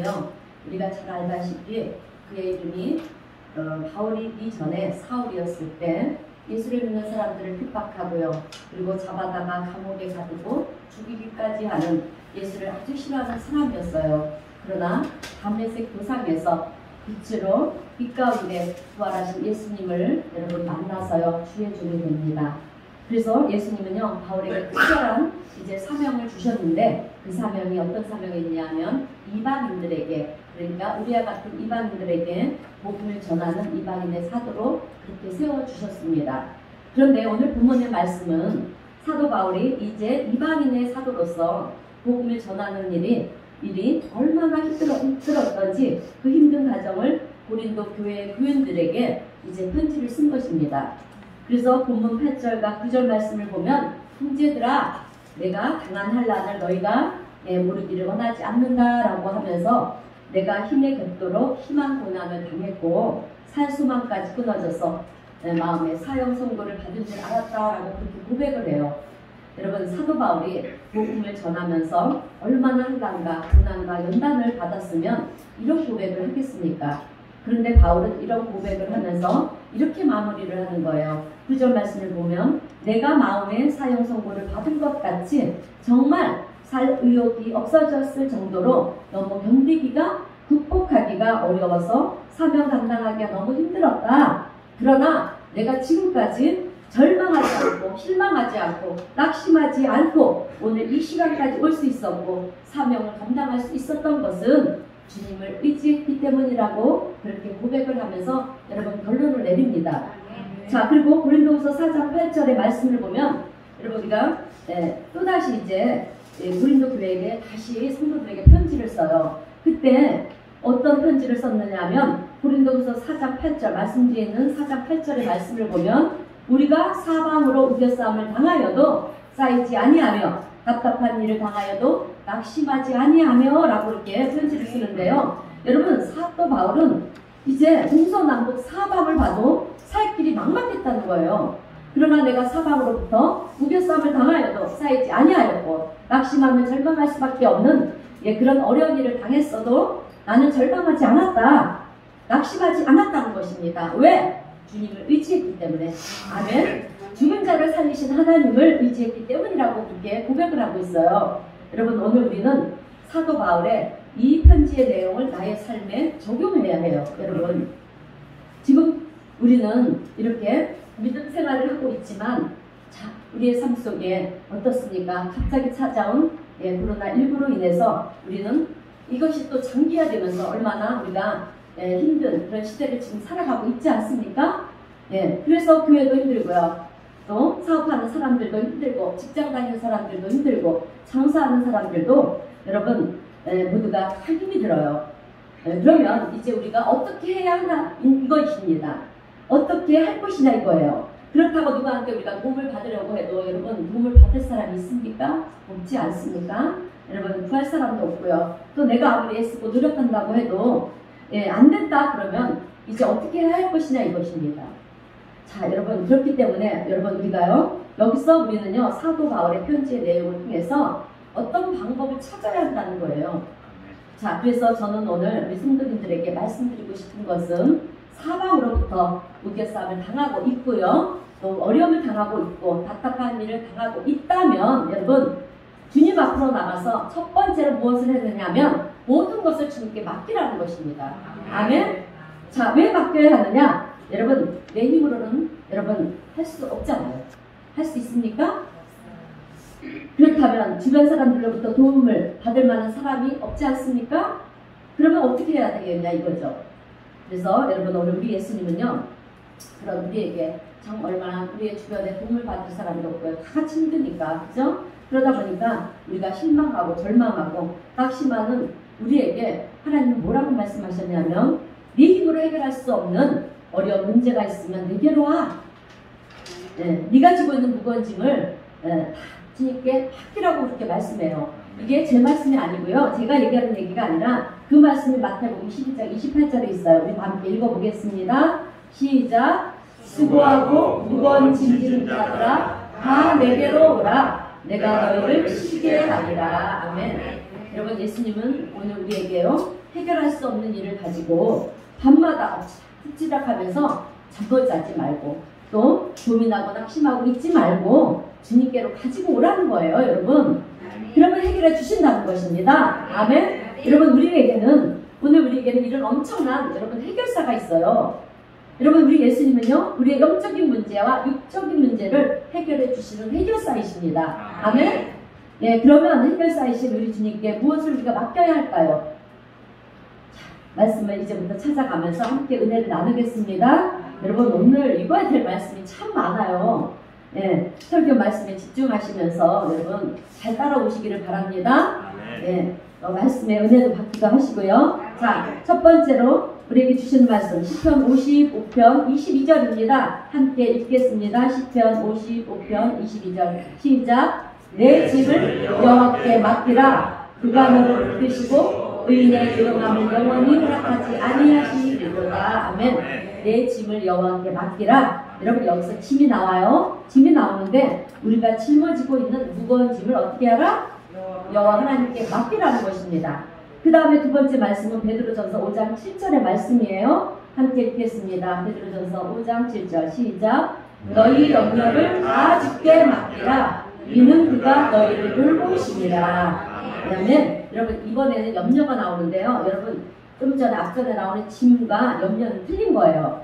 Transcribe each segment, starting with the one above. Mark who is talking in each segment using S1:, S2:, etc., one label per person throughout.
S1: 바울은요, 우리가 잘 알다시피 그의 이름이 바울이 이전에 사울이었을 때 예수를 믿는 사람들을 핍박하고요, 그리고 잡아다가 감옥에 가두고 죽이기까지 하는 예수를 아주 싫어하는 사람이었어요. 그러나 담메색 도상에서 빛으로 빛 가운데 부활하신 예수님을 여러분 만나서요, 주의 종이 됩니다. 그래서 예수님은요, 바울에게 특별한 이제 사명을 주셨는데, 그 사명이 어떤 사명이냐면 이방인들에게, 그러니까 우리와 같은 이방인들에게 복음을 전하는 이방인의 사도로 그렇게 세워주셨습니다. 그런데 오늘 본문의 말씀은 사도 바울이 이제 이방인의 사도로서 복음을 전하는 일이 얼마나 힘들었던지 그 힘든 과정을 고린도 교회 교인들에게 이제 편지를 쓴 것입니다. 그래서 본문 8절과 9절 말씀을 보면, 형제들아, 내가 당한 환난을 너희가 모르기를 원하지 않는다라고 하면서 내가 힘에 겹도록 심한 고난을 당했고 살 소망까지 끊어져서 내 마음에 사형 선고를 받은 줄 알았다라고 그렇게 고백을 해요. 여러분, 사도 바울이 복음을 전하면서 얼마나 한간과 고난과 연단을 받았으면 이런 고백을 하겠습니까? 그런데 바울은 이런 고백을 하면서 이렇게 마무리를 하는 거예요. 9절 말씀을 보면, 내가 마음에 사형 선고를 받은 것 같이 정말 살 의욕이 없어졌을 정도로 너무 견디기가, 극복하기가 어려워서 사명 감당하기가 너무 힘들었다. 그러나 내가 지금까지 절망하지 않고 실망하지 않고 낙심하지 않고 오늘 이 시간까지 올 수 있었고 사명을 감당할 수 있었던 것은 주님을 의지했기 때문이라고 그렇게 고백을 하면서 여러분 결론을 내립니다. 자, 그리고 고린도후서 4장 8절의 말씀을 보면, 여러분 우리가 또다시 이제 고린도 교회에게 다시 성도들에게 편지를 써요. 그때 어떤 편지를 썼느냐 하면 고린도후서 4장 8절 말씀 뒤에 있는 4장 8절의 말씀을 보면, 우리가 사방으로 우겨싸움을 당하여도 쌓이지 아니하며 답답한 일을 당하여도 낙심하지 아니하며 라고 이렇게 편지를 쓰는데요. 여러분, 사도 바울은 이제 동서남북 사방을 봐도 살 길이 막막했다는 거예요. 그러나 내가 사방으로부터 우겨싸움을 당하여도 쌓이지 아니하였고 낙심하며 절망할 수밖에 없는 그런 어려운 일을 당했어도 나는 절망하지 않았다, 낙심하지 않았다는 것입니다. 왜? 주님을 의지했기 때문에. 아멘. 죽은 자를 살리신 하나님을 의지했기 때문이라고 그렇게 고백을 하고 있어요. 여러분, 오늘 우리는 사도 바울의 이 편지의 내용을 나의 삶에 적용해야 해요. 여러분, 지금 우리는 이렇게 믿음 생활을 하고 있지만, 자, 우리의 삶 속에 어떻습니까? 갑자기 찾아온 코로나19로 인해서 우리는 이것이 또 장기화되면서 얼마나 우리가 힘든 그런 시대를 지금 살아가고 있지 않습니까? 그래서 교회도 힘들고요, 또 사업하는 사람들도 힘들고, 직장 다니는 사람들도 힘들고, 장사하는 사람들도 여러분 모두가 다 힘이 들어요. 그러면 이제 우리가 어떻게 해야 하나 이것입니다. 어떻게 할 것이냐 이거예요. 그렇다고 누구한테 우리가 도움을 받으려고 해도 여러분 도움을 받을 사람이 있습니까? 없지 않습니까? 여러분, 구할 사람도 없고요. 또 내가 아무리 애쓰고 노력한다고 해도 안 된다 그러면 이제 어떻게 해야 할 것이냐 이것입니다. 자, 여러분, 그렇기 때문에 여러분 우리가요, 여기서 우리는요 사도 바울의 편지의 내용을 통해서 어떤 방법을 찾아야 한다는 거예요. 자, 그래서 저는 오늘 우리 성도님들에게 말씀드리고 싶은 것은 사방으로부터 우겨싸움을 당하고 있고요, 또 어려움을 당하고 있고 답답한 일을 당하고 있다면 여러분, 주님 앞으로 나가서 첫 번째로 무엇을 했느냐면 모든 것을 주님께 맡기라는 것입니다. 아멘. 자, 왜 맡겨야 하느냐? 여러분, 내 힘으로는 여러분 할 수 없잖아요. 할 수 있습니까? 그렇다면 주변 사람들로부터 도움을 받을 만한 사람이 없지 않습니까? 그러면 어떻게 해야 되겠냐 이거죠. 그래서 여러분, 오늘 우리 예수님은요, 그런 우리에게 참 얼마나 우리의 주변에 도움을 받을 사람이 없고요, 다 같이 힘드니까, 그죠? 그러다 보니까 우리가 실망하고 절망하고 낙심하는 우리에게 하나님은 뭐라고 말씀하셨냐면, 네 힘으로 해결할 수 없는 어려운 문제가 있으면 내게로 와. 네가 지고 있는 무거운 짐을 주님께 맡기라고 그렇게 말씀해요. 이게 제 말씀이 아니고요, 제가 얘기하는 얘기가 아니라 그 말씀이 마태복음 12장 28절에 있어요. 우리 함께 읽어보겠습니다. 시작. 수고하고 무거운 짐 지는 자들아 다 내게로 오라. 내가 너희를 쉬게 하리라. 아멘. 여러분, 예수님은 오늘 우리에게요 해결할 수 없는 일을 가지고 밤마다 찌락하면서 잠을 자지 말고 또 고민하고 낙심하고 있지 말고 주님께로 가지고 오라는 거예요, 여러분. 그러면 해결해 주신다는 것입니다. 아멘. 여러분, 오늘 우리에게는 이런 엄청난 여러분 해결사가 있어요. 여러분, 우리 예수님은요, 우리의 영적인 문제와 육적인 문제를 해결해 주시는 해결사이십니다. 아멘. 예, 그러면 해결사이신 우리 주님께 무엇을 우리가 맡겨야 할까요? 자, 말씀을 이제부터 찾아가면서 함께 은혜를 나누겠습니다. 여러분, 오늘 읽어야 될 말씀이 참 많아요. 예, 설교 말씀에 집중하시면서 여러분 잘 따라오시기를 바랍니다. 예, 말씀에 은혜도 받기도 하시고요. 자, 첫 번째로 우리에게 주신 말씀 시편 55편 22절입니다. 함께 읽겠습니다. 시편 55편 22절 시작. 내 집을 여호와께 맡기라. 그가 너를 붙드시고 의인의 유용함을 영원히 허락하지 아니하시리로다. 아멘. 내 짐을 여호와께 맡기라. 여러분, 여기서 짐이 나와요. 짐이 나오는데 우리가 짊어지고 있는 무거운 짐을 어떻게 하라? 여호와 하나님께 맡기라는 것입니다. 그 다음에 두 번째 말씀은 베드로전서 5장 7절의 말씀이에요. 함께 읽겠습니다. 베드로전서 5장 7절 시작. 너희 염려를 다 주께 맡기라. 이는 그가 너희를 돌보시리라. 그다음에 여러분, 이번에는 염려가 나오는데요. 여러분, 좀 전에 앞전에 나오는 짐과 염려는 틀린 거예요.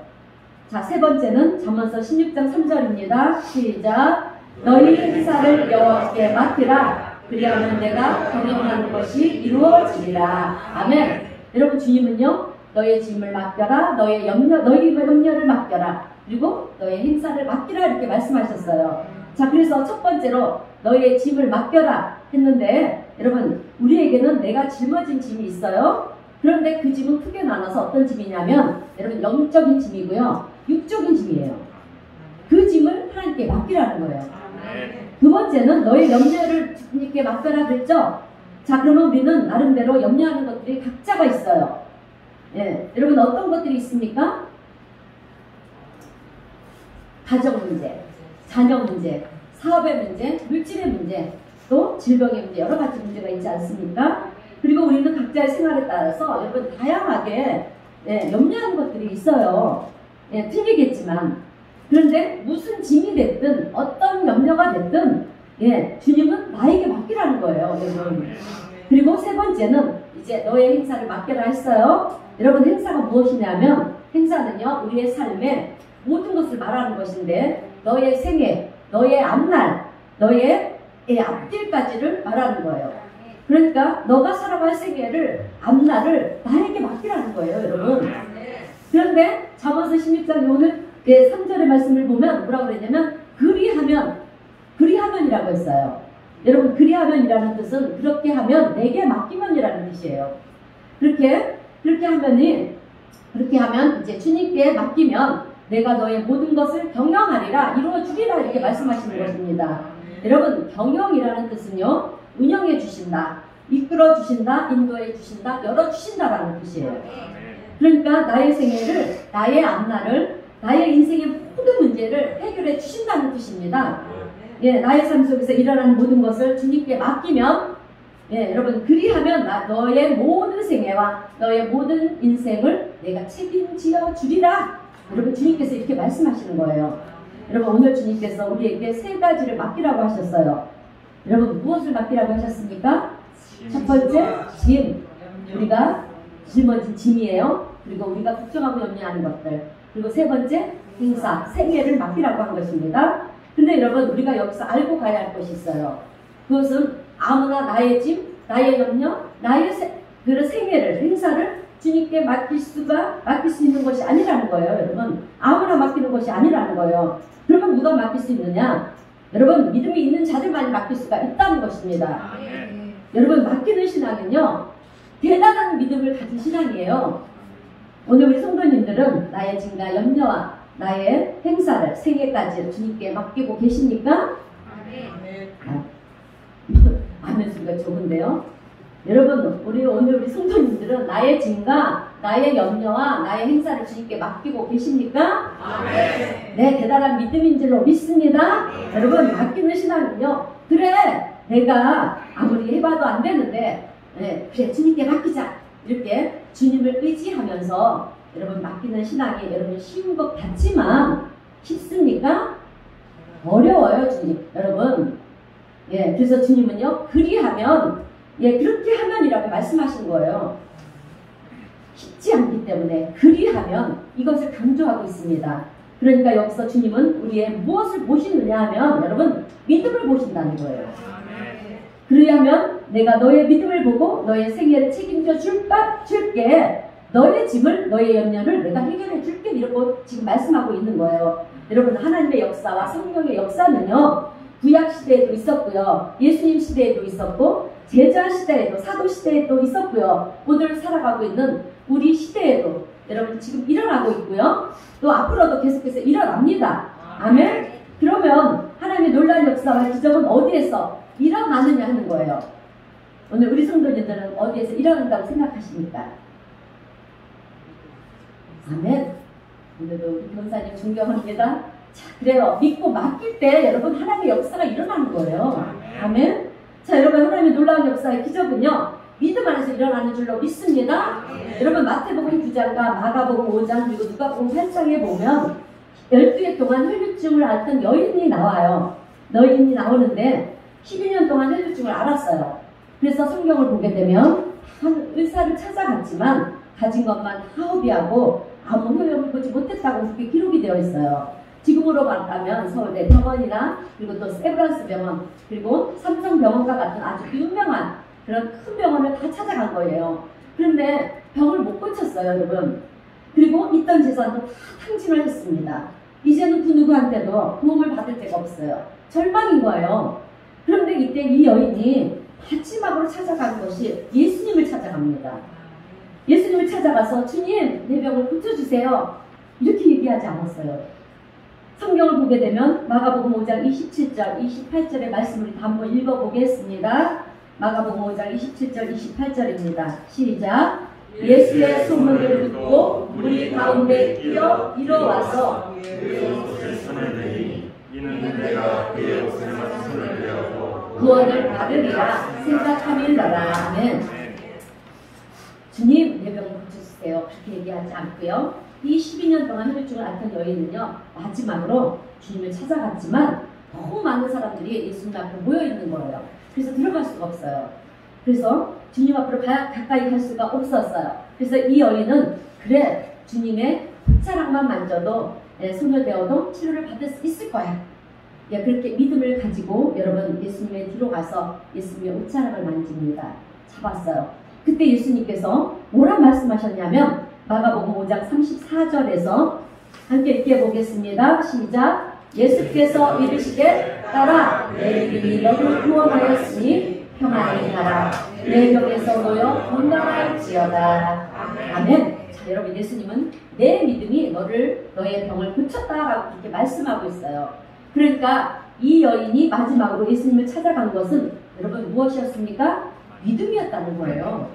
S1: 자, 세 번째는 잠언서 16장 3절입니다. 시작. 너희 행사를 여호와께 맡기라. 그리하면 내가 경영하는 것이 이루어지리라. 아멘. 여러분, 주님은요, 너의 짐을 맡겨라. 너희 염려를 맡겨라. 그리고 너의 행사를 맡기라. 이렇게 말씀하셨어요. 자, 그래서 첫 번째로 너의 짐을 맡겨라 했는데, 여러분, 우리에게는 내가 짊어진 짐이 있어요. 그런데 그 짐은 크게 나눠서 어떤 짐이냐면, 여러분, 영적인 짐이고요, 육적인 짐이에요. 그 짐을 하나님께 맡기라는 거예요. 두 번째는 너의 염려를 주님께 맡겨라 그랬죠? 자, 그러면 우리는 나름대로 염려하는 것들이 각자가 있어요. 예, 여러분, 어떤 것들이 있습니까? 가정 문제, 자녀 문제, 사업의 문제, 물질의 문제, 또 질병의 문제, 여러 가지 문제가 있지 않습니까? 그리고 우리는 각자의 생활에 따라서 여러분 다양하게 염려하는 것들이 있어요. 예, 틀리겠지만. 그런데 무슨 짐이 됐든 어떤 염려가 됐든 주님은 나에게 맡기라는 거예요, 여러분. 그리고 세 번째는 이제 너의 행사를 맡겨라 했어요. 여러분, 행사가 무엇이냐면, 행사는요, 우리의 삶에 모든 것을 말하는 것인데, 너의 생애, 너의 앞날, 너의 앞길까지를 말하는 거예요. 그러니까 너가 살아갈 생애를, 앞날을 나에게 맡기라는 거예요, 여러분. 그런데 잠언서 16장 오늘 3절의 말씀을 보면 뭐라고 그랬냐면, 그리하면이라고 했어요. 여러분, 그리하면이라는 뜻은 그렇게 하면 내게 맡기면이라는 뜻이에요. 그렇게 하면 이제 주님께 맡기면 내가 너의 모든 것을 경영하리라, 이루어주리라, 이렇게 말씀하시는 것입니다. 여러분, 경영이라는 뜻은요, 운영해 주신다, 이끌어 주신다, 인도해 주신다, 열어 주신다라는 뜻이에요. 그러니까 나의 생애를, 나의 앞날을, 나의 인생의 모든 문제를 해결해 주신다는 뜻입니다. 예, 나의 삶 속에서 일어나는 모든 것을 주님께 맡기면, 여러분, 그리하면 너의 모든 생애와 너의 모든 인생을 내가 책임지어 주리라. 여러분, 주님께서 이렇게 말씀하시는 거예요. 여러분, 오늘 주님께서 우리에게 세 가지를 맡기라고 하셨어요. 여러분, 무엇을 맡기라고 하셨습니까? 첫 번째, 짐. 우리가 짊어진 짐이에요. 그리고 우리가 걱정하고 염려하는 것들. 그리고 세 번째, 행사, 생애를 맡기라고 한 것입니다. 근데 여러분, 우리가 여기서 알고 가야 할 것이 있어요. 그것은 아무나 나의 짐, 나의 염려, 나의 생애를, 행사를 주님께 맡길 수 있는 것이 아니라는 거예요, 여러분. 아무나 맡기는 것이 아니라는 거예요. 그러면 누가 맡길 수 있느냐? 여러분, 믿음이 있는 자들만이 맡길 수가 있다는 것입니다. 여러분, 맡기는 신앙은요, 대단한 믿음을 가진 신앙이에요. 오늘 우리 성도님들은 나의 짐과 염려와 나의 행사를, 생애까지 주님께 맡기고 계십니까? 아멘 소리가 적은데요. 여러분, 오늘 우리 성도님들은 나의 짐과 나의 염려와 나의 행사를 주님께 맡기고 계십니까? 네, 대단한 믿음인 줄로 믿습니다. 여러분, 맡기는 신앙은요, 그래, 내가 아무리 해봐도 안 되는데, 그래, 주님께 맡기자, 이렇게 주님을 의지하면서 여러분 맡기는 신앙이 여러분 쉬운 것 같지만 쉽습니까? 어려워요, 주님. 여러분. 예, 그래서 주님은요, 그리하면, 예, 그렇게 하면이라고 말씀하신 거예요. 쉽지 않기 때문에 그리하면 이것을 강조하고 있습니다. 그러니까 여기서 주님은 우리의 무엇을 보시느냐 하면 여러분 믿음을 보신다는 거예요. 그리하면 내가 너의 믿음을 보고 너의 생애를 책임져 줄게. 너의 짐을 너의 염려를 내가 해결해 줄게. 이러고 지금 말씀하고 있는 거예요. 여러분 하나님의 역사와 성경의 역사는요 구약 시대에도 있었고요. 예수님 시대에도 있었고 제자 시대에도 사도 시대에도 있었고요. 오늘 살아가고 있는 우리 시대에도 여러분 지금 일어나고 있고요. 또 앞으로도 계속해서 일어납니다. 아멘. 그러면 하나님의 놀라운 역사와 기적은 어디에서 일어나느냐 하는 거예요. 오늘 우리 성도님들은 어디에서 일어난다고 생각하십니까? 아멘. 오늘도 우리 교사님 존경합니다. 자, 그래요. 믿고 맡길 때 여러분 하나님의 역사가 일어나는 거예요. 아멘. 자, 여러분 하나님의 놀라운 역사의 기적은요 믿음 안에서 일어나는 줄로 믿습니다. 여러분 마태복음 9장과 마가복음 5장 그리고 누가복음 8장에 보면 12해 동안 혈류증을 앓던 여인이 나와요. 여인이 나오는데 12년 동안 혈류증을 앓았어요. 그래서 성경을 보게 되면 한 의사를 찾아갔지만 가진 것만 다 허비하고 아무 효용을 보지 못했다고 그렇게 기록이 되어 있어요. 지금으로 말하면 서울대 병원이나 그리고 또 세브란스 병원 그리고 삼성병원과 같은 아주 유명한 그런 큰 병원을 다 찾아간 거예요. 그런데 병을 못 고쳤어요, 여러분. 그리고 있던 재산도 다 탕진을 했습니다. 이제는 그 누구한테도 도움을 받을 데가 없어요. 절망인 거예요. 그런데 이때 이 여인이 마지막으로 찾아간 것이 예수님을 찾아갑니다. 예수님을 찾아가서 주님, 내 병을 고쳐주세요. 이렇게 얘기하지 않았어요. 성경을 보게 되면 마가복음 5장 27절, 28절의 말씀을 한번 읽어보겠습니다. 마가복음 5장 27절, 28절입니다. 시작. 예수의 소문을 듣고 무리 가운데 뛰어 이뤄와서 이는 내가 그의 옷을 손을 대었고 구원을 받으리라 생각함일러라. 아멘. 주님, 내 병을 고쳐주세요. 그렇게 얘기하지 않고요. 이 12년 동안 혈류증을 앓던 여인은요 마지막으로 주님을 찾아갔지만 너무 많은 사람들이 예수님 앞에 모여있는 거예요. 그래서 들어갈 수가 없어요. 그래서 주님 앞으로 가까이 갈 수가 없었어요. 그래서 이 여인은 그래 주님의 옷자락만 만져도 소멸되어도 치료를 받을 수 있을 거야. 그렇게 믿음을 가지고 여러분 예수님의 뒤로 가서 예수님의 옷자락을 만집니다. 잡았어요. 그때 예수님께서 뭐라 말씀하셨냐면 마가복음 5장 34절에서 함께 읽어보겠습니다. 시작. 예수께서 이르시되 따라 내 믿음이 너를 구원하였으니 평안히 가라. 내 병에서 놓여 건강할지어다. 아멘. 자, 여러분 예수님은 내 믿음이 너의 병을 고쳤다라고 그렇게 말씀하고 있어요. 그러니까 이 여인이 마지막으로 예수님을 찾아간 것은 여러분 무엇이었습니까? 믿음이었다는 거예요.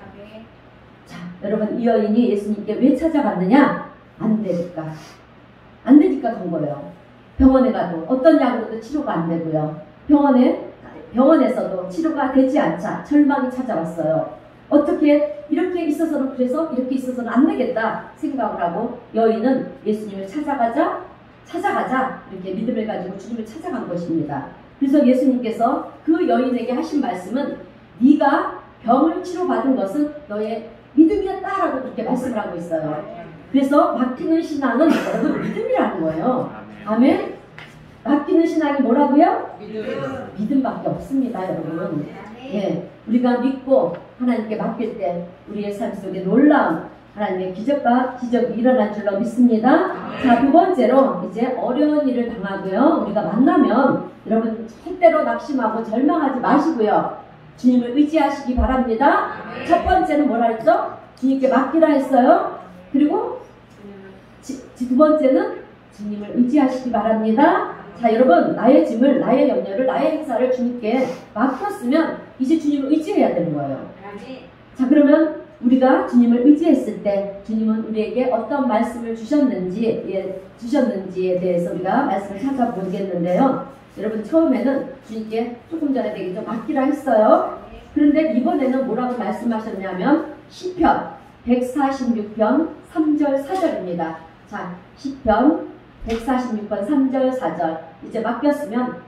S1: 자, 여러분 이 여인이 예수님께 왜 찾아갔느냐? 안 되니까 간 거예요. 병원에 가도 어떤 약으로도 치료가 안 되고요. 병원에서도 치료가 되지 않자 절망이 찾아왔어요. 어떻게 이렇게 있어서는 그래서 이렇게 있어서는 안 되겠다 생각을 하고 여인은 예수님을 찾아가자 이렇게 믿음을 가지고 주님을 찾아간 것입니다. 그래서 예수님께서 그 여인에게 하신 말씀은 네가 병을 치료받은 것은 너의 믿음이었다라고 그렇게 말씀을 하고 있어요. 그래서 맡기는 신앙은 여러분 믿음이라는 거예요. 아멘. 맡기는 신앙이 뭐라고요? 믿음밖에 없습니다, 여러분. 예, 우리가 믿고 하나님께 맡길 때 우리의 삶 속에 놀라운 하나님의 기적이 일어날 줄로 믿습니다. 자, 두 번째로 이제 어려운 일을 당하고요. 우리가 만나면 여러분 절대로 낙심하고 절망하지 마시고요. 주님을 의지하시기 바랍니다. 첫 번째는 뭐라 했죠? 주님께 맡기라 했어요. 그리고 두 번째는 주님을 의지하시기 바랍니다. 자, 여러분 나의 짐을, 나의 염려를, 나의 행사를 주님께 맡겼으면 이제 주님을 의지해야 되는 거예요. 자, 그러면 우리가 주님을 의지했을 때 주님은 우리에게 어떤 말씀을 주셨는지에 대해서 우리가 말씀을 찾아보겠는데요. 여러분 처음에는 주님께 조금 전에 되게 좀 맡기라 했어요. 그런데 이번에는 뭐라고 말씀하셨냐면 시편 146편 3절 4절입니다. 자, 시편 146편 3절 4절. 이제 맡겼으면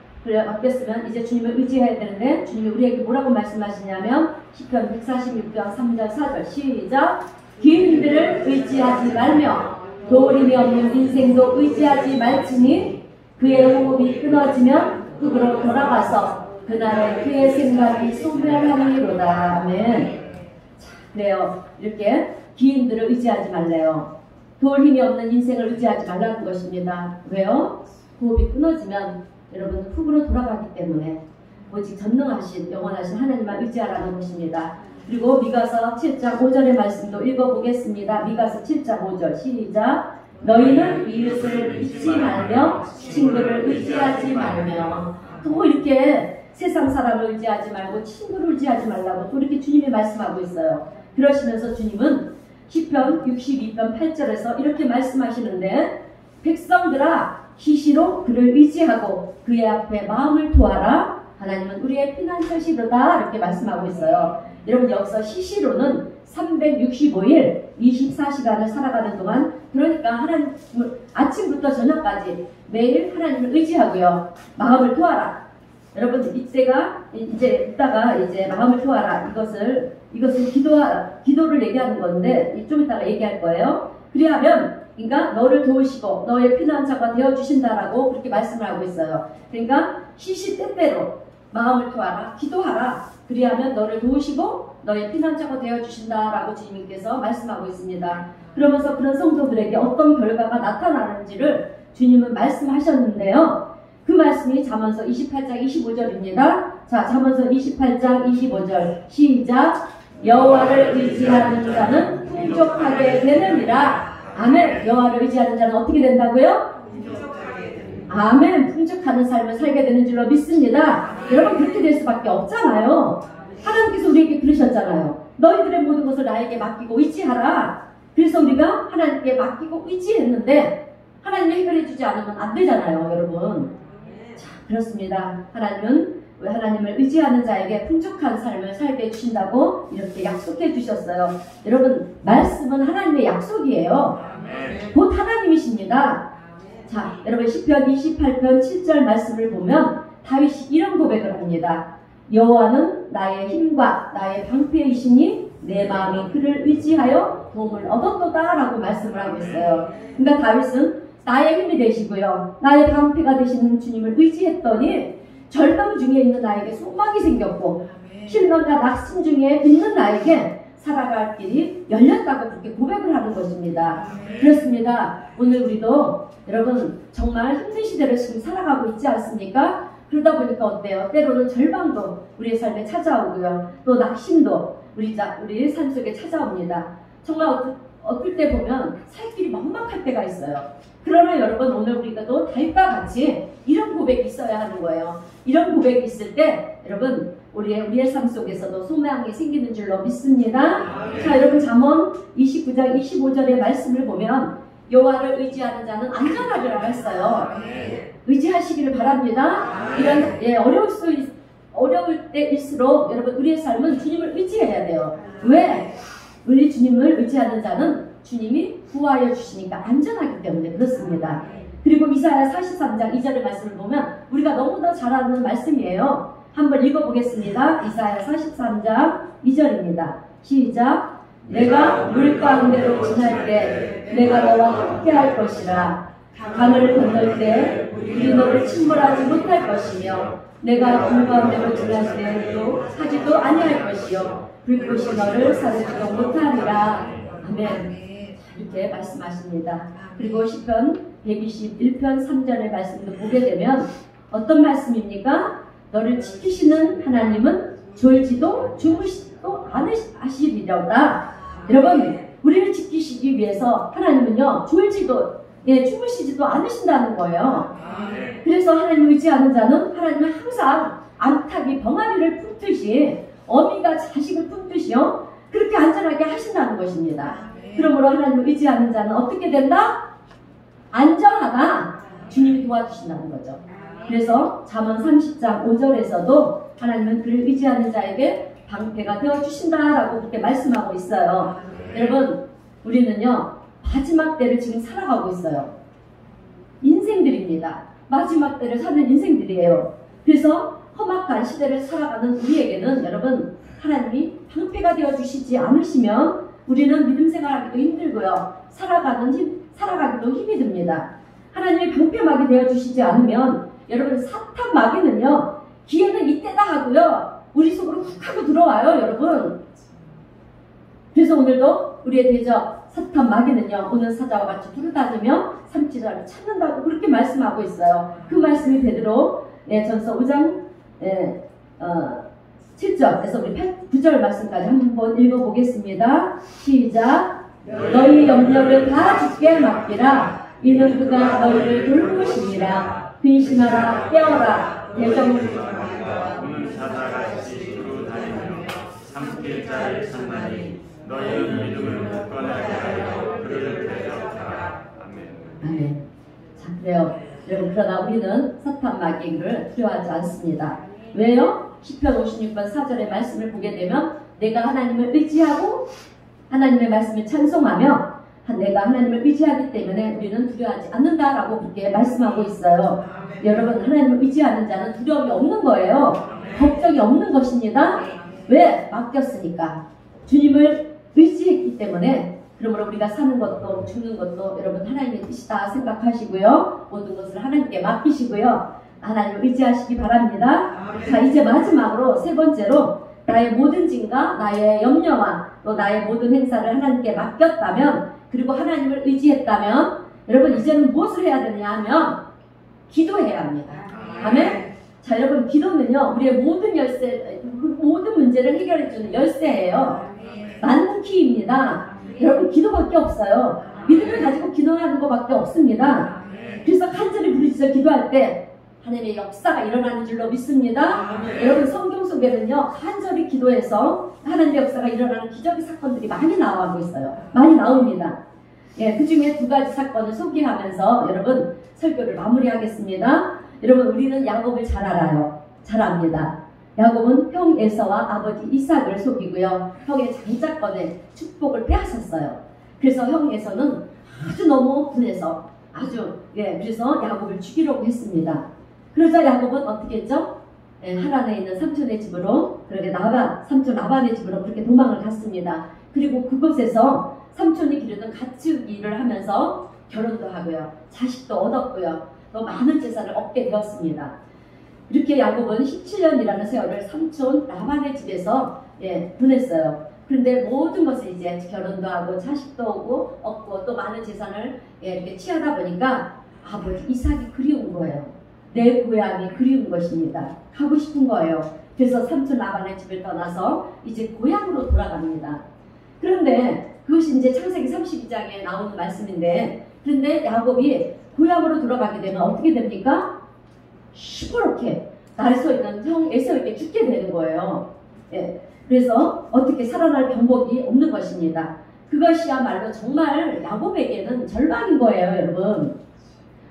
S1: 이제 주님을 의지해야 되는데 주님이 우리에게 뭐라고 말씀하시냐면 시편 146편 3절 4절 시작. 긴 힘들을 의지하지 말며 도림이 없는 인생도 의지하지 말지니 그의 호흡이 끊어지면 흙으로 돌아가서 그날에 그의 생각이 소멸하리로다. 아멘. 자, 그래요. 이렇게 기인들을 의지하지 말래요. 도울 힘이 없는 인생을 의지하지 말라는 것입니다. 왜요? 호흡이 끊어지면 여러분 흙으로 돌아가기 때문에 오직 전능하신 영원하신 하나님만 의지하라는 것입니다. 그리고 미가서 7장 5절의 말씀도 읽어보겠습니다. 미가서 7장 5절 시작. 너희는 이웃을 잊지 말며 친구를 의지하지 말며. 또 이렇게 세상 사람을 의지하지 말고 친구를 의지하지 말라고 또 이렇게 주님이 말씀하고 있어요. 그러시면서 주님은 시편 62편 8절에서 이렇게 말씀하시는데 백성들아 시시로 그를 의지하고 그의 앞에 마음을 토하라. 하나님은 우리의 피난처시로다. 이렇게 말씀하고 있어요. 여러분 여기서 시시로는 365일 24시간을 살아가는 동안 그러니까 하나님 아침부터 저녁까지 매일 하나님을 의지하고요. 마음을 토하라. 여러분 이때가 이따가 마음을 토하라. 이것을 기도를 얘기하는 건데 좀 이따가 얘기할 거예요. 그리하면 그러니까 너를 도우시고 너의 피난처가 되어주신다라고 그렇게 말씀을 하고 있어요. 그러니까 시시때때로 마음을 토하라. 기도하라. 그리하면 너를 도우시고 너의 피난처가 되어주신다라고 주님께서 말씀하고 있습니다. 그러면서 그런 성도들에게 어떤 결과가 나타나는지를 주님은 말씀하셨는데요. 그 말씀이 잠언서 28장 25절입니다. 자, 잠언서 28장 25절 시작. 여호와를 의지하는 자는 풍족하게 되느니라. 아멘. 여호와를 의지하는 자는 어떻게 된다고요? 아멘. 풍족하는 삶을 살게 되는 줄로 믿습니다. 여러분 그렇게 될 수밖에 없잖아요. 하나님께서 우리에게 그러셨잖아요. 너희들의 모든 것을 나에게 맡기고 의지하라. 그래서 우리가 하나님께 맡기고 의지했는데 하나님이 해결해 주지 않으면 안 되잖아요. 여러분. 자, 그렇습니다. 하나님을 의지하는 자에게 풍족한 삶을 살게 해주신다고 이렇게 약속해 주셨어요. 여러분 말씀은 하나님의 약속이에요. 곧 하나님이십니다. 자, 여러분 시편 28편 7절 말씀을 보면 다윗이 이런 고백을 합니다. 여호와는 나의 힘과 나의 방패이시니 내 마음이 그를 의지하여 도움을 얻었도다 라고 말씀을 하고 있어요. 그러니까 다윗은 나의 힘이 되시고요. 나의 방패가 되시는 주님을 의지했더니 절망 중에 있는 나에게 소망이 생겼고 실망과 낙심 중에 있는 나에게 살아갈 길이 열렸다고 그렇게 고백을 하는 것입니다. 그렇습니다. 오늘 우리도 여러분 정말 힘든 시대를 지금 살아가고 있지 않습니까? 그러다 보니까 어때요? 때로는 절망도 우리의 삶에 찾아오고요. 또 낙심도 우리 삶 속에 찾아옵니다. 정말 어떨 때 보면 살 길이 막막할 때가 있어요. 그러나 여러분 오늘 우리가도 다윗과 같이 이런 고백이 있어야 하는 거예요. 이런 고백이 있을 때 여러분 우리의 삶 속에서도 소망이 생기는 줄로 믿습니다. 자, 여러분 잠언 29장 25절의 말씀을 보면 여호와를 의지하는 자는 안전하리라고 했어요. 의지하시기를 바랍니다. 이런 어려울 때일수록 여러분 우리의 삶은 주님을 의지해야 돼요. 왜? 우리 주님을 의지하는 자는 주님이 구하여 주시니까 안전하기 때문에 그렇습니다. 그리고 이사야 43장 2절의 말씀을 보면 우리가 너무나 잘 아는 말씀이에요. 한번 읽어보겠습니다. 이사야 43장 2절입니다. 시작. 내가 물 가운데로 지날 때 내가 너와 함께 할 것이라. 강을 건널 때 우리 너를 침몰하지 못할 것이며 내가 물 가운데로 지날 때도 사지도 아니할 것이요 불꽃이 너를 사지도 못하리라. 아멘. 이렇게 말씀하십니다. 그리고 시편 121편 3절의 말씀도 보게 되면 어떤 말씀입니까? 너를 지키시는 하나님은 졸지도 주무시지도 않으시리로다. 여러분 우리를 지키시기 위해서 하나님은요 졸지도 주무시지도 않으신다는 거예요. 그래서 하나님을 의지하는 자는 하나님은 항상 암탉이 병아리를 품듯이 어미가 자식을 품듯이요 그렇게 안전하게 하신다는 것입니다. 그러므로 하나님을 의지하는 자는 어떻게 된다? 안전하다. 주님이 도와주신다는 거죠. 그래서 잠언 30장 5절에서도 하나님은 그를 의지하는 자에게 방패가 되어주신다라고 그렇게 말씀하고 있어요. 여러분, 우리는요 마지막 때를 지금 살아가고 있어요. 인생들입니다. 마지막 때를 사는 인생들이에요. 그래서 험악한 시대를 살아가는 우리에게는 여러분, 하나님이 방패가 되어주시지 않으시면 우리는 믿음 생활하기도 힘들고요, 살아가기도 힘이 듭니다. 하나님이 방패막이 되어주시지 않으면 여러분, 사탄 마귀는요 기회는 이때다 하고요 우리 속으로 훅 하고 들어와요, 여러분. 그래서 오늘도 우리의 대적 사탄 마귀는요 오는 사자와 같이 부르다니며 삼치자를 찾는다고 그렇게 말씀하고 있어요. 그 말씀이 베드로 전서 5장 7절에서 우리 9절 말씀까지 한번 읽어보겠습니다. 시작. 너희 염려를 다 주께 맡기라. 이는 그가 너희를 돌보시니라. 근심하라, 깨어라. 대적을
S2: 오는 사자같이 두루다니며 삼킬 자를 찾나니 너희의 믿음을 굳건하게 하여 그를 대적하라. 아멘.
S1: 자, 그래요. 여러분, 그러나 우리는 사탄 마귀를 두려워하지 않습니다. 왜요? 시편 56번 4절의 말씀을 보게 되면 내가 하나님을 의지하고 하나님의 말씀을 찬송하며 내가 하나님을 의지하기 때문에 우리는 두려워하지 않는다라고 그렇게 말씀하고 있어요. 여러분, 하나님을 의지하는 자는 두려움이 없는 거예요. 걱정이 없는 것입니다. 왜? 맡겼으니까. 주님을 의지했기 때문에. 그러므로 우리가 사는 것도 죽는 것도 여러분 하나님의 뜻이다 생각하시고요. 모든 것을 하나님께 맡기시고요. 하나님을 의지하시기 바랍니다. 자, 이제 마지막으로 세 번째로 나의 모든 짐과 나의 염려와 또 나의 모든 행사를 하나님께 맡겼다면, 그리고 하나님을 의지했다면 여러분 이제는 무엇을 해야 되느냐 하면 기도해야 합니다. 아멘. 자, 여러분, 기도는요 우리의 모든 열쇠, 모든 문제를 해결해주는 열쇠예요. 만능 키입니다. 여러분, 기도밖에 없어요. 믿음을 가지고 기도하는 것밖에 없습니다. 그래서 간절히 부르짖어 기도할 때 하나님의 역사가 일어나는 줄로 믿습니다. 여러분, 성경 속에는요 간절히 기도해서 하나님의 역사가 일어나는 기적의 사건들이 많이 나오고 있어요. 많이 나옵니다. 예, 그 중에 두 가지 사건을 소개하면서 여러분 설교를 마무리하겠습니다. 여러분, 우리는 야곱을 잘 알아요. 잘 압니다. 야곱은 형 에서와 아버지 이삭을 속이고요, 형의 장자권의 축복을 빼앗았어요. 그래서 형 에서는 아주 너무 분해서 그래서 야곱을 죽이려고 했습니다. 그러자 야곱은 어떻게 했죠? 하란에 있는 삼촌의 집으로, 그렇게 삼촌 라반의 집으로 그렇게 도망을 갔습니다. 그리고 그곳에서 삼촌이 기르던 가축일을 하면서 결혼도 하고요, 자식도 얻었고요, 또 많은 재산을 얻게 되었습니다. 이렇게 야곱은 17년이라는 세월을 삼촌 라반의 집에서 보냈어요. 그런데 모든 것을 이제 결혼도 하고 자식도 오고 얻고 또 많은 재산을 이렇게 취하다 보니까 아버지 이삭이 그리운 거예요. 내 고향이 그리운 것입니다. 가고 싶은 거예요. 그래서 삼촌 라반의 집을 떠나서 이제 고향으로 돌아갑니다. 그런데 그것이 이제 창세기 32장에 나오는 말씀인데, 그런데 야곱이 고향으로 돌아가게 되면 어떻게 됩니까? 시퍼렇게 날에 서 있는 형 에서에게 죽게 되는 거예요. 그래서 어떻게 살아날 방법이 없는 것입니다. 그것이야말로 정말 야곱에게는 절망인 거예요, 여러분.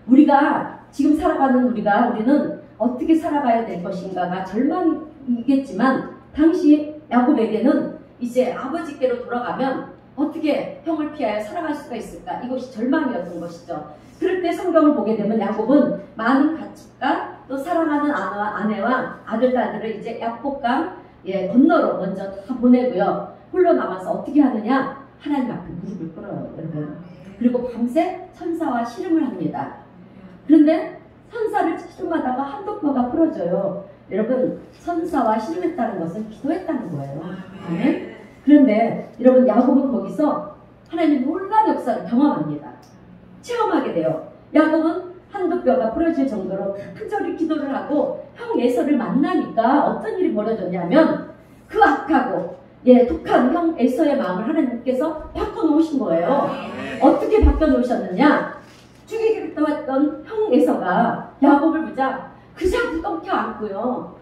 S1: 우리가 지금 살아가는 우리는 어떻게 살아가야 될 것인가가 절망이겠지만, 당시 야곱에게는 이제 아버지께로 돌아가면 어떻게 형을 피하여 살아갈 수가 있을까? 이것이 절망이었던 것이죠. 그럴 때 성경을 보게 되면 야곱은 많은 가축과 또 사랑하는 아내와 아들, 딸들을 이제 야복강 건너로 먼저 다 보내고요. 홀로 남아서 어떻게 하느냐? 하나님 앞에 무릎을 꿇어요, 여러분. 그리고 밤새 천사와 씨름을 합니다. 그런데 천사를 씨름하다가 한도 뼈가 부러져요. 여러분, 천사와 씨름했다는 것은 기도했다는 거예요. 아멘? 그런데 여러분, 야곱은 거기서 하나님의 놀라운 역사를 경험합니다. 체험하게 돼요. 야곱은 한도 뼈가 부러질 정도로 간절히 기도를 하고 형 에서를 만나니까 어떤 일이 벌어졌냐면, 그 악하고 독한 형 에서의 마음을 하나님께서 바꿔놓으신 거예요. 어떻게 바꿔놓으셨느냐? 죽이겠다고 했던 형 에서가 야곱을 보자 그냥 꺾여 안고요,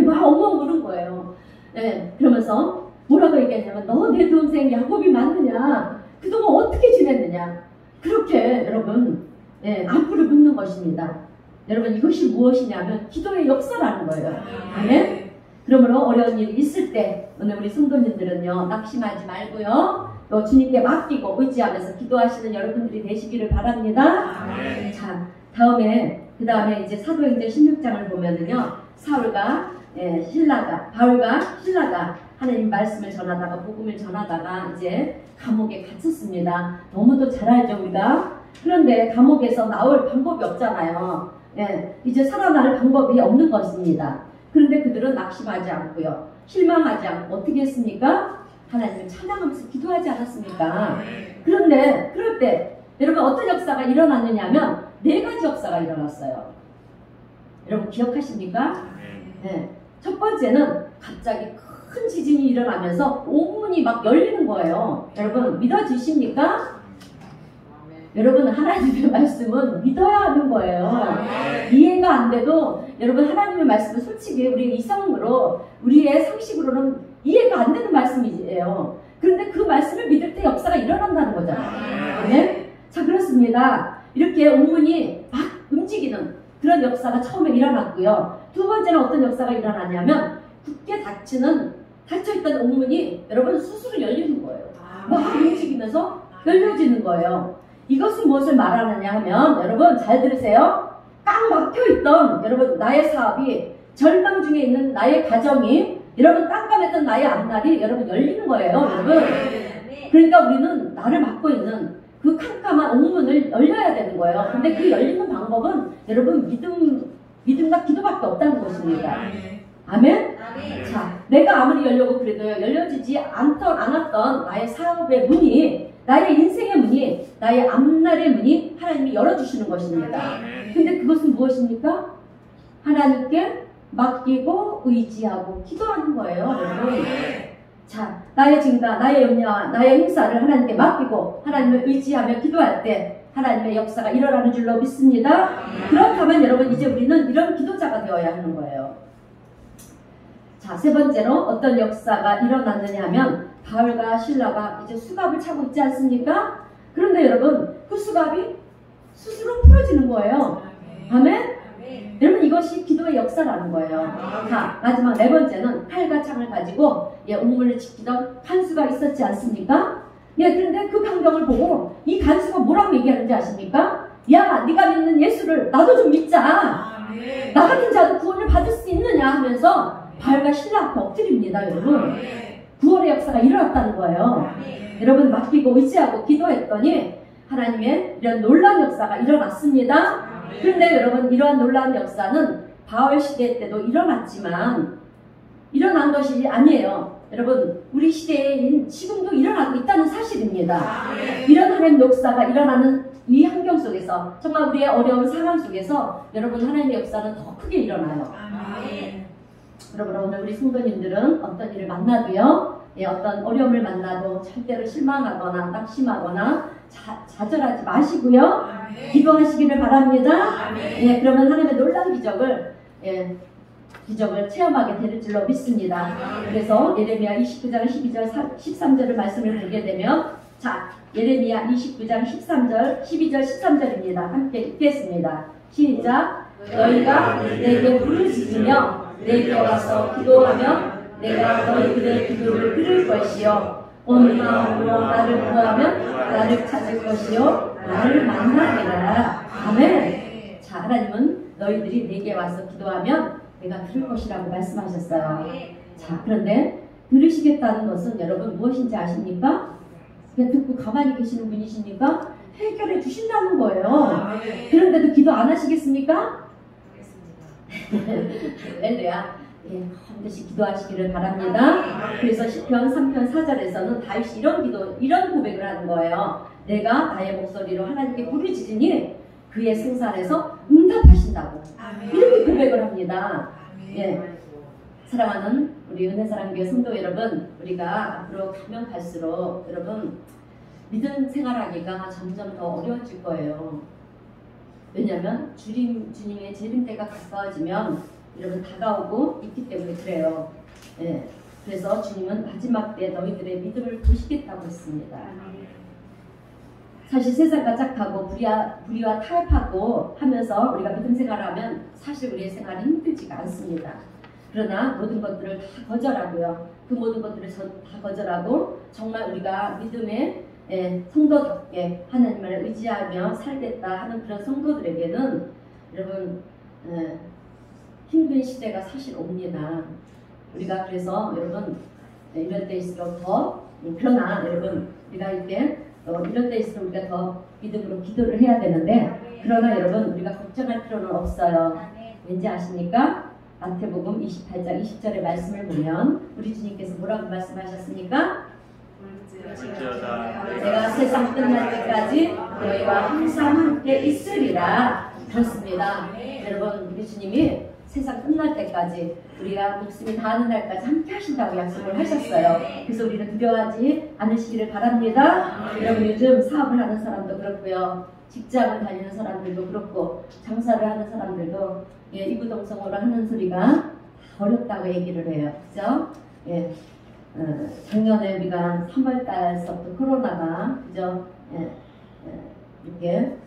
S1: 막 엉엉 우는 거예요. 그러면서 뭐라고 얘기했냐면, 너 내 동생 야곱이 맞느냐? 그동안 어떻게 지냈느냐? 그렇게 여러분 안부를 묻는 것입니다. 여러분, 이것이 무엇이냐면 기도의 역사라는 거예요. 아멘? 그러므로 어려운 일이 있을 때 오늘 우리 성도님들은요 낙심하지 말고요 또 주님께 맡기고 의지하면서 기도하시는 여러분들이 되시기를 바랍니다.
S2: 아멘.
S1: 자, 그 다음에 이제 사도행전 16장을 보면은요 바울과 신라가 하나님 말씀을 전하다가 복음을 전하다가 이제 감옥에 갇혔습니다. 너무도 잘 알죠 우리가. 그런데 감옥에서 나올 방법이 없잖아요. 이제 살아날 방법이 없는 것입니다. 그런데 그들은 낙심하지 않고요 실망하지 않고 어떻게 했습니까? 하나님을 찬양하면서 기도하지 않았습니까? 그런데 그럴 때 여러분 어떤 역사가 일어났느냐 하면 4가지 역사가 일어났어요. 여러분 기억하십니까? 첫 번째는 갑자기 큰 지진이 일어나면서 온문이 막 열리는 거예요. 여러분 믿어지십니까? 여러분 하나님의 말씀은 믿어야 하는 거예요. 이해가 안 돼도 여러분 하나님의 말씀은 솔직히 우리 이성으로 우리의 상식으로는 이해가 안 되는 말씀이에요. 그런데 그 말씀을 믿을 때 역사가 일어난다는 거잖아요. 네? 자 그렇습니다. 이렇게 온문이 막 움직이는 그런 역사가 처음에 일어났고요. 두 번째는 어떤 역사가 일어났냐면 굳게 닫혀있던 온문이 여러분 스스로 열리는 거예요. 막 움직이면서 열려지는 거예요. 이것은 무엇을 말하느냐 하면 여러분 잘 들으세요. 꽉 막혀있던 여러분 나의 사업이 절망 중에 있는 나의 가정이 여러분 깜깜했던 나의 앞날이 여러분 열리는 거예요. 여러분 그러니까 우리는 나를 막고 있는 그 캄캄한 옥문을 열려야 되는 거예요. 근데 그 열리는 방법은 여러분 믿음과 기도밖에 없다는 것입니다. 아멘? 자, 내가 아무리 열려고 그래도 열려지지 않았던 나의 사업의 문이 나의 인생의 문이 나의 앞날의 문이 하나님이 열어주시는 것입니다. 근데 그것은 무엇입니까? 하나님께 맡기고 의지하고 기도하는 거예요. 여러분. 자, 나의 증가, 나의 염려와 나의 행사를 하나님께 맡기고 하나님을 의지하며 기도할 때 하나님의 역사가 일어나는 줄로 믿습니다. 그렇다면 여러분 이제 우리는 이런 기도자가 되어야 하는 거예요. 자, 세 번째로 어떤 역사가 일어났느냐 하면 바울과 신라가 이제 수갑을 차고 있지 않습니까? 그런데 여러분 그 수갑이 스스로 풀어지는 거예요. 아멘? 여러분 이것이 기도의 역사라는 거예요. 자, 마지막 4번째는 칼과 창을 가지고 옥문을 지키던 간수가 있었지 않습니까? 그런데 그 광경을 보고 이 간수가 뭐라고 얘기하는지 아십니까? 야, 네가 믿는 예수를 나도 좀 믿자. 나 같은 자도 구원을 받을 수 있느냐 하면서 바울과 신라 앞에 엎드립니다. 여러분 구원의 역사가 일어났다는 거예요. 여러분 맡기고 의지하고 기도했더니 하나님의 이런 놀라운 역사가 일어났습니다. 그런데 여러분 이러한 놀라운 역사는 바울 시대 때도 일어났지만 일어난 것이 아니에요. 여러분 우리 시대에 지금도 일어나고 있다는 사실입니다. 이런 하나님의 역사가 일어나는 이 환경 속에서 정말 우리의 어려운 상황 속에서 여러분 하나님의 역사는 더 크게 일어나요. 여러분 오늘 우리 성도님들은 어떤 일을 만나도요 어떤 어려움을 만나도 절대로 실망하거나 낙심하거나 좌절하지 마시고요 기도하시기를 바랍니다. 그러면 하나님의 놀라운 기적을 체험하게 될 줄로 믿습니다. 그래서 예레미야 29장 12절 13절을 말씀을 보게 되면 자 예레미야 29장 13절 12절 13절입니다. 함께 읽겠습니다. 시작. 너희가 내게 부르짖으며 내게 와서 기도하며 내가 너희들의 기도를 들을 것이요 온 마음으로 나를 구하면 나를 찾을 것이요 나를 만나리라. 아멘. 자, 하나님은 너희들이 내게 와서 기도하면 내가 들을 것이라고 말씀하셨어요. 자, 그런데 들으시겠다는 것은 여러분 무엇인지 아십니까? 그냥 듣고 가만히 계시는 분이십니까? 해결해 주신다는 거예요. 그런데도 기도 안 하시겠습니까? 할렐루야. 반드시 기도하시기를 바랍니다. 그래서 시편 3편 4절에서는 다윗이 이런 고백을 하는 거예요. 내가 나의 목소리로 하나님께 부르짖으니 그의 생산에서 응답하신다고. 이렇게 고백을 합니다. 사랑하는 우리 은혜사랑교회 성도 여러분, 우리가 앞으로 가면 갈수록 여러분 믿음 생활하기가 점점 더 어려워질 거예요. 왜냐하면 주님의 재림 때가 가까워지면 여러분 다가오고 있기 때문에 그래요. 그래서 주님은 마지막 때 너희들의 믿음을 보시겠다고 했습니다. 사실 세상과 짝하고 불의와 타협하고 하면서 우리가 믿음 생활을 하면 사실 우리의 생활이 힘들지가 않습니다. 그러나 모든 것들을 다 거절하고요. 그 모든 것들을 다 거절하고 정말 우리가 믿음의 성도답게 하나님을 의지하며 살겠다 하는 그런 성도들에게는 여러분 힘든 시대가 사실 옵니다. 우리가 그래서 여러분 이런 때일수록 더 그러나 여러분 우리가 이렇게 이런 때일수록 우리가 더 믿음으로 기도를 해야 되는데 그러나 여러분 우리가 걱정할 필요는 없어요. 왠지 아십니까? 마태복음 28장 20절의 말씀을 보면 우리 주님께서 뭐라고 말씀하셨습니까? 내가 세상 끝날 때까지 너희와 항상 함께 있으리라. 그렇습니다. 여러분 우리 주님이 세상 끝날 때까지 우리가 목숨이 닿는 날까지 함께 하신다고 약속을 하셨어요. 그래서 우리는 두려워하지 않으시기를 바랍니다. 여러분 요즘 사업을 하는 사람도 그렇고요. 직장을 다니는 사람들도 그렇고 장사를 하는 사람들도 이구동성으로 하는 소리가 어렵다고 얘기를 해요. 그죠? 작년에 우리가 3월달서부터 코로나가 그죠? 이렇게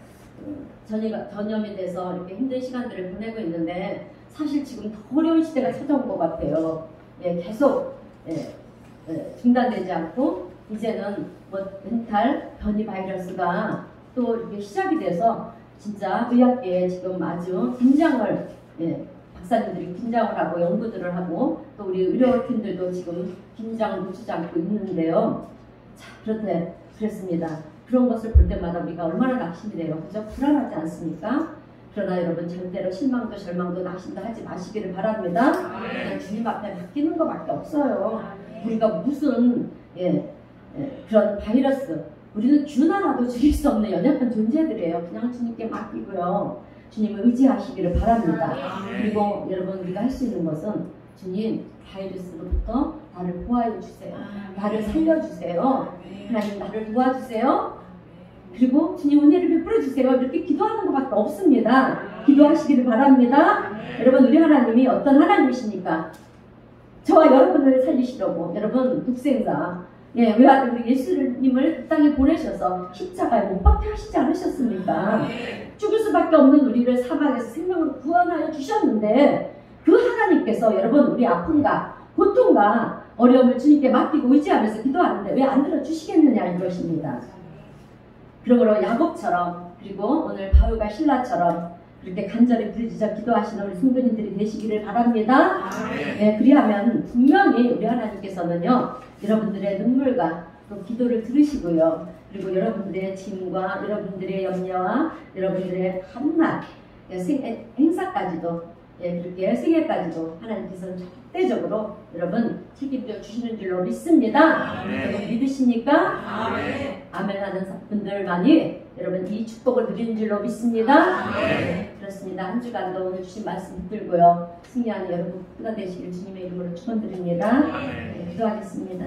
S1: 전염이 돼서 이렇게 힘든 시간들을 보내고 있는데 사실 지금 더 어려운 시대가 찾아온 것 같아요. 계속 중단되지 않고 이제는 멘탈 변이 바이러스가 또 이렇게 시작이 돼서 진짜 의학계에 지금 아주 긴장을 박사님들이 긴장을 하고 연구들을 하고 또 우리 의료팀들도 지금 긴장을 놓치지 않고 있는데요. 자, 그렇습니다. 그런 것을 볼 때마다 우리가 얼마나 낙심이 돼요. 그죠? 불안하지 않습니까? 그러나 여러분 절대로 실망도 절망도 낙심도 하지 마시기를 바랍니다. 그냥 주님 앞에 맡기는 것밖에 없어요. 우리가 무슨 그런 바이러스 우리는 균 하나도 죽일 수 없는 연약한 존재들이에요. 그냥 주님께 맡기고요. 주님을 의지하시기를 바랍니다. 그리고 여러분 우리가 할 수 있는 것은 주님 바이러스로부터 나를 보호해 주세요. 나를 살려주세요. 하나님 나를 도와주세요. 그리고 주님 은혜를 베풀어 주세요. 이렇게 기도하는 것밖에 없습니다. 기도하시기를 바랍니다. 여러분 우리 하나님이 어떤 하나님이십니까? 저와 여러분을 살리시려고 여러분 독생자 외아들 우리 예수님을 땅에 보내셔서 십자가에 못 박게 하시지 않으셨습니까? 죽을 수밖에 없는 우리를 사막에서 생명으로 구원하여 주셨는데 그 하나님께서 여러분 우리 아픔과 고통과 어려움을 주님께 맡기고 의지하면서 기도하는데 왜 안 들어주시겠느냐 이것입니다. 그러므로 야곱처럼 그리고 오늘 바울과 실라처럼 그렇게 간절히 부르짖어 기도하시는 우리 성도님들이 되시기를 바랍니다. 그리하면 분명히 우리 하나님께서는요 여러분들의 눈물과 또 기도를 들으시고요. 그리고 여러분들의 짐과 여러분들의 염려와 여러분들의 한낱 행사까지도 그렇게 생애까지도 하나님께서는 절대적으로 여러분 책임져 주시는 줄로 믿습니다. 여러분 믿으십니까? 아멘 하는 분들만이 여러분 이 축복을 누리는 줄로 믿습니다. 그렇습니다. 한 주간도 오늘 주신 말씀 붙들고요. 승리하는 여러분 모두가 되시길 주님의 이름으로 축원드립니다. 기도하겠습니다.